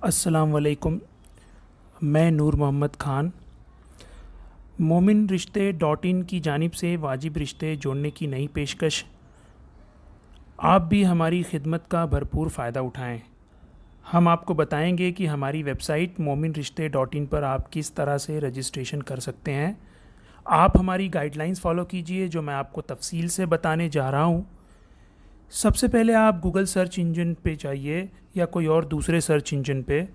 अस्सलाम वालेकुम। मैं नूर मोहम्मद ख़ान मोमिन रिश्ते डॉट इन की जानिब से वाजिब रिश्ते जोड़ने की नई पेशकश। आप भी हमारी खिदमत का भरपूर फ़ायदा उठाएं। हम आपको बताएंगे कि हमारी वेबसाइट मोमिन रिश्ते डॉट इन पर आप किस तरह से रजिस्ट्रेशन कर सकते हैं। आप हमारी गाइडलाइंस फॉलो कीजिए जो मैं आपको तफसील से बताने जा रहा हूँ। सबसे पहले आप गूगल सर्च इंजन पे जाइए या कोई और दूसरे सर्च इंजन पे,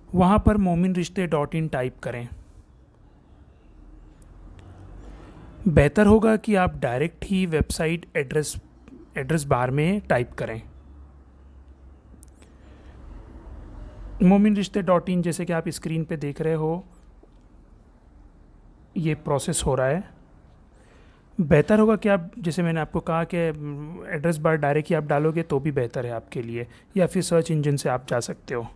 वहाँ पर मोमिन रिश्ते डॉट इन टाइप करें। बेहतर होगा कि आप डायरेक्ट ही वेबसाइट एड्रेस बार में टाइप करें मोमिन रिश्ते डॉट इन। जैसे कि आप स्क्रीन पे देख रहे हो, ये प्रोसेस हो रहा है। बेहतर होगा कि आप, जैसे मैंने आपको कहा कि एड्रेस बार डायरेक्ट ही आप डालोगे तो भी बेहतर है आपके लिए, या फिर सर्च इंजन से आप जा सकते हो।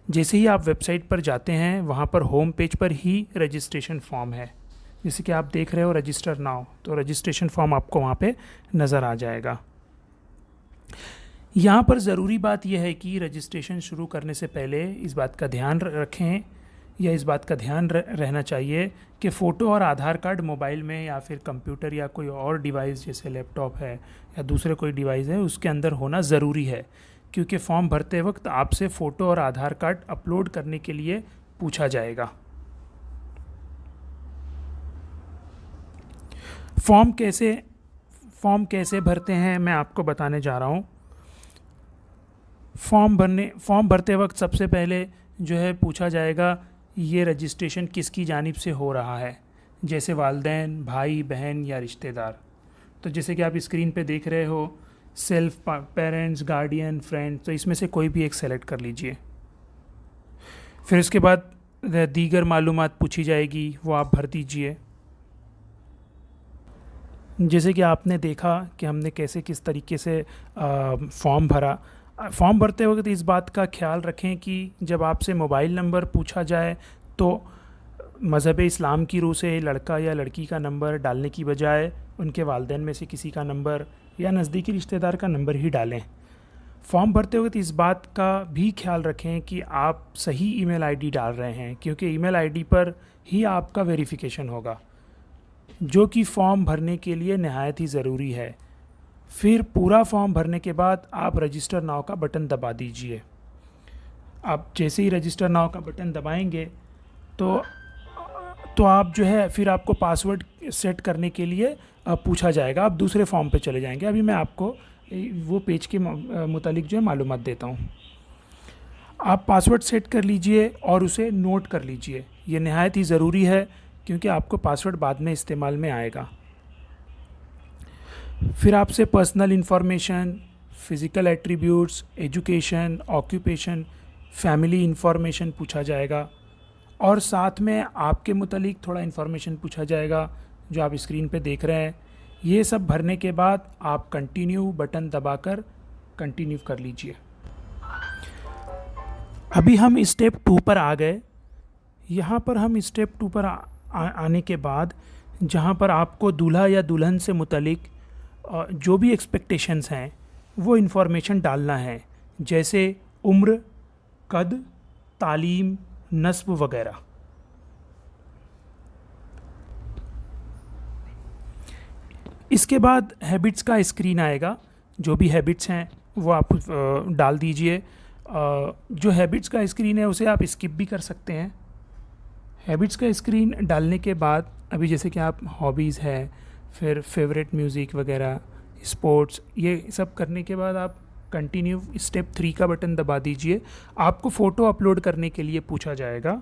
जैसे ही आप वेबसाइट पर जाते हैं, वहाँ पर होम पेज पर ही रजिस्ट्रेशन फॉर्म है। जैसे कि आप देख रहे हो रजिस्टर नाउ, तो रजिस्ट्रेशन फॉर्म आपको वहाँ पे नज़र आ जाएगा। यहाँ पर ज़रूरी बात यह है कि रजिस्ट्रेशन शुरू करने से पहले इस बात का ध्यान रखें, या इस बात का ध्यान रहना चाहिए कि फ़ोटो और आधार कार्ड मोबाइल में या फिर कंप्यूटर या कोई और डिवाइस जैसे लैपटॉप है या दूसरे कोई डिवाइस है उसके अंदर होना ज़रूरी है, क्योंकि फॉर्म भरते वक्त आपसे फ़ोटो और आधार कार्ड अपलोड करने के लिए पूछा जाएगा। फॉर्म कैसे भरते हैं मैं आपको बताने जा रहा हूँ। फॉर्म भरते वक्त सबसे पहले जो है पूछा जाएगा ये रजिस्ट्रेशन किसकी जानिब से हो रहा है, जैसे वालिदैन, भाई बहन या रिश्तेदार। तो जैसे कि आप स्क्रीन पे देख रहे हो, सेल्फ, पेरेंट्स, गार्डियन, फ्रेंड, तो इसमें से कोई भी एक सेलेक्ट कर लीजिए। फिर उसके बाद दीगर मालूमात पूछी जाएगी, वो आप भर दीजिए। जैसे कि आपने देखा कि हमने कैसे किस तरीके से फॉर्म भरा। फॉर्म भरते वक्त इस बात का ख्याल रखें कि जब आपसे मोबाइल नंबर पूछा जाए तो मज़हब इस्लाम की रूह से लड़का या लड़की का नंबर डालने की बजाय उनके वालिदैन में से किसी का नंबर या नज़दीकी रिश्तेदार का नंबर ही डालें। फॉर्म भरते वक्त इस बात का भी ख्याल रखें कि आप सही ईमेल आईडी डाल रहे हैं, क्योंकि ईमेल आईडी पर ही आपका वेरिफिकेशन होगा, जो कि फॉर्म भरने के लिए नहायत ही ज़रूरी है। फिर पूरा फॉर्म भरने के बाद आप रजिस्टर नाउ का बटन दबा दीजिए। आप जैसे ही रजिस्टर नाउ का बटन दबाएंगे तो आप जो है फिर आपको पासवर्ड सेट करने के लिए पूछा जाएगा। आप दूसरे फॉर्म पे चले जाएंगे। अभी मैं आपको वो पेज के मुतालिक जो है मालूमात देता हूँ। आप पासवर्ड सेट कर लीजिए और उसे नोट कर लीजिए। ये नहायत ही ज़रूरी है, क्योंकि आपको पासवर्ड बाद में इस्तेमाल में आएगा। फिर आपसे personal information, physical attributes, education, occupation, family information पूछा जाएगा, और साथ में आपके मुतालिक थोड़ा इंफॉर्मेशन पूछा जाएगा जो आप स्क्रीन पे देख रहे हैं। ये सब भरने के बाद आप कंटिन्यू बटन दबाकर कंटिन्यू कर लीजिए। अभी हम स्टेप 2 पर आ गए। यहाँ पर हम स्टेप 2 पर आने के बाद जहाँ पर आपको दूल्हा या दुल्हन से मुतालिक जो भी एक्सपेक्टेशंस हैं वो इन्फॉर्मेशन डालना है, जैसे उम्र, कद, तालीम, नस्ब वगैरह। इसके बाद हैबिट्स का स्क्रीन आएगा। जो भी हैबिट्स हैं वो आप डाल दीजिए। जो हैबिट्स का स्क्रीन है उसे आप स्किप भी कर सकते हैं। हैबिट्स का स्क्रीन डालने के बाद अभी जैसे कि आप हॉबीज़ है, फिर फेवरेट म्यूज़िक वगैरह, स्पोर्ट्स, ये सब करने के बाद आप कंटिन्यू स्टेप 3 का बटन दबा दीजिए। आपको फ़ोटो अपलोड करने के लिए पूछा जाएगा।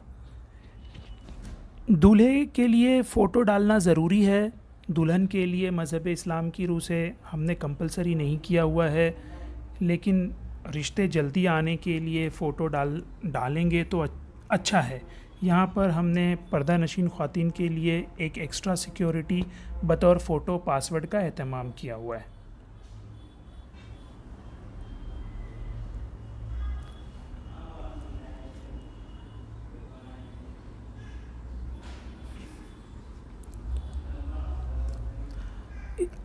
दूल्हे के लिए फ़ोटो डालना ज़रूरी है। दुल्हन के लिए मज़हब इस्लाम की रूह से हमने कंपलसरी नहीं किया हुआ है, लेकिन रिश्ते जल्दी आने के लिए फ़ोटो डालेंगे तो अच्छा है। यहाँ पर हमने पर्दा नशीन ख़वातीन के लिए एक एक्स्ट्रा सिक्योरिटी बतौर फ़ोटो पासवर्ड का एहतमाम किया हुआ है।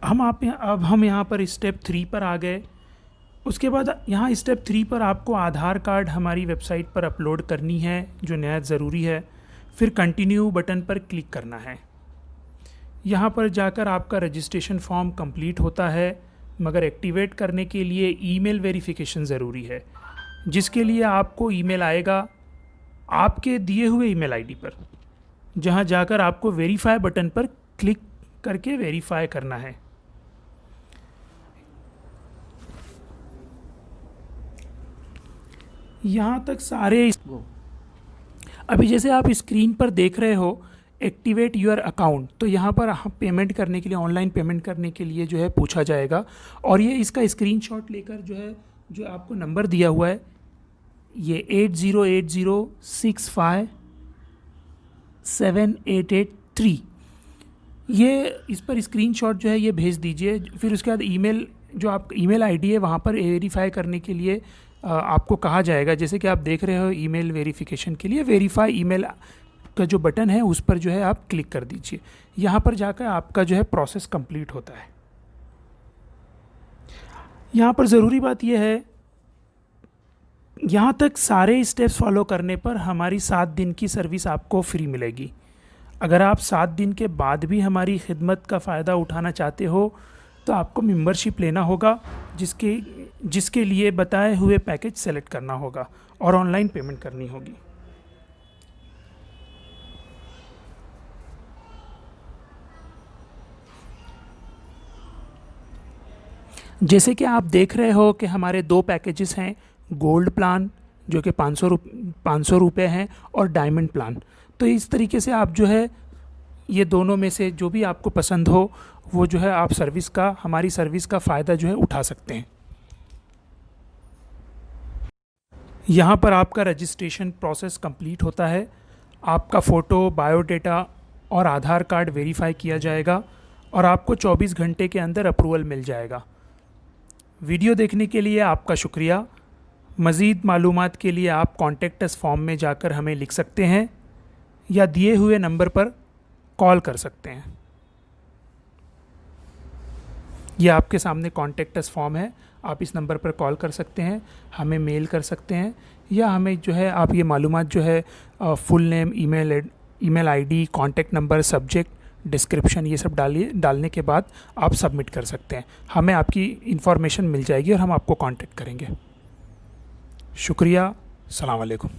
अब हम यहाँ पर स्टेप 3 पर आ गए। उसके बाद यहाँ स्टेप 3 पर आपको आधार कार्ड हमारी वेबसाइट पर अपलोड करनी है, जो नहायत ज़रूरी है। फिर कंटिन्यू बटन पर क्लिक करना है। यहाँ पर जाकर आपका रजिस्ट्रेशन फॉर्म कंप्लीट होता है, मगर एक्टिवेट करने के लिए ईमेल वेरिफिकेशन ज़रूरी है, जिसके लिए आपको ईमेल आएगा आपके दिए हुए ईमेल आईडी पर, जहाँ जाकर आपको वेरीफाई बटन पर क्लिक करके वेरीफाई करना है। यहाँ तक सारे अभी जैसे आप स्क्रीन पर देख रहे हो एक्टिवेट योर अकाउंट, तो यहाँ पर पेमेंट करने के लिए, ऑनलाइन पेमेंट करने के लिए जो है पूछा जाएगा। और ये इसका स्क्रीनशॉट लेकर जो है, जो आपको नंबर दिया हुआ है ये 8080657883, ये इस पर स्क्रीनशॉट जो है ये भेज दीजिए। फिर उसके बाद ईमेल, जो आप ईमेल आईडी है वहाँ पर वेरीफाई करने के लिए आपको कहा जाएगा। जैसे कि आप देख रहे हो ईमेल वेरिफिकेशन के लिए वेरीफाई ईमेल का जो बटन है उस पर जो है आप क्लिक कर दीजिए। यहाँ पर जाकर आपका जो है प्रोसेस कंप्लीट होता है। यहाँ पर ज़रूरी बात यह है, यहाँ तक सारे स्टेप्स फॉलो करने पर हमारी 7 दिन की सर्विस आपको फ्री मिलेगी। अगर आप 7 दिन के बाद भी हमारी खिदमत का फ़ायदा उठाना चाहते हो तो आपको मेंबरशिप लेना होगा, जिसके लिए बताए हुए पैकेज सेलेक्ट करना होगा और ऑनलाइन पेमेंट करनी होगी। जैसे कि आप देख रहे हो कि हमारे 2 पैकेजेस हैं, गोल्ड प्लान जो कि 500 रुपये हैं और डायमंड प्लान। तो इस तरीके से आप जो है ये दोनों में से जो भी आपको पसंद हो वो जो है आप हमारी सर्विस का फ़ायदा जो है उठा सकते हैं। यहाँ पर आपका रजिस्ट्रेशन प्रोसेस कंप्लीट होता है। आपका फ़ोटो, बायोडेटा और आधार कार्ड वेरीफाई किया जाएगा और आपको 24 घंटे के अंदर अप्रूवल मिल जाएगा। वीडियो देखने के लिए आपका शुक्रिया। मज़ीद मालूमात के लिए आप कॉन्टेक्ट अस फॉर्म में जाकर हमें लिख सकते हैं या दिए हुए नंबर पर कॉल कर सकते हैं। यह आपके सामने कॉन्टेक्ट अस फॉर्म है, आप इस नंबर पर कॉल कर सकते हैं, हमें मेल कर सकते हैं, या हमें जो है आप ये मालूमात जो है full name, email ID, contact number, subject, description, ये सब डालने के बाद आप सबमिट कर सकते हैं। हमें आपकी इन्फॉर्मेशन मिल जाएगी और हम आपको कांटेक्ट करेंगे। शुक्रिया। अस्सलाम वालेकुम।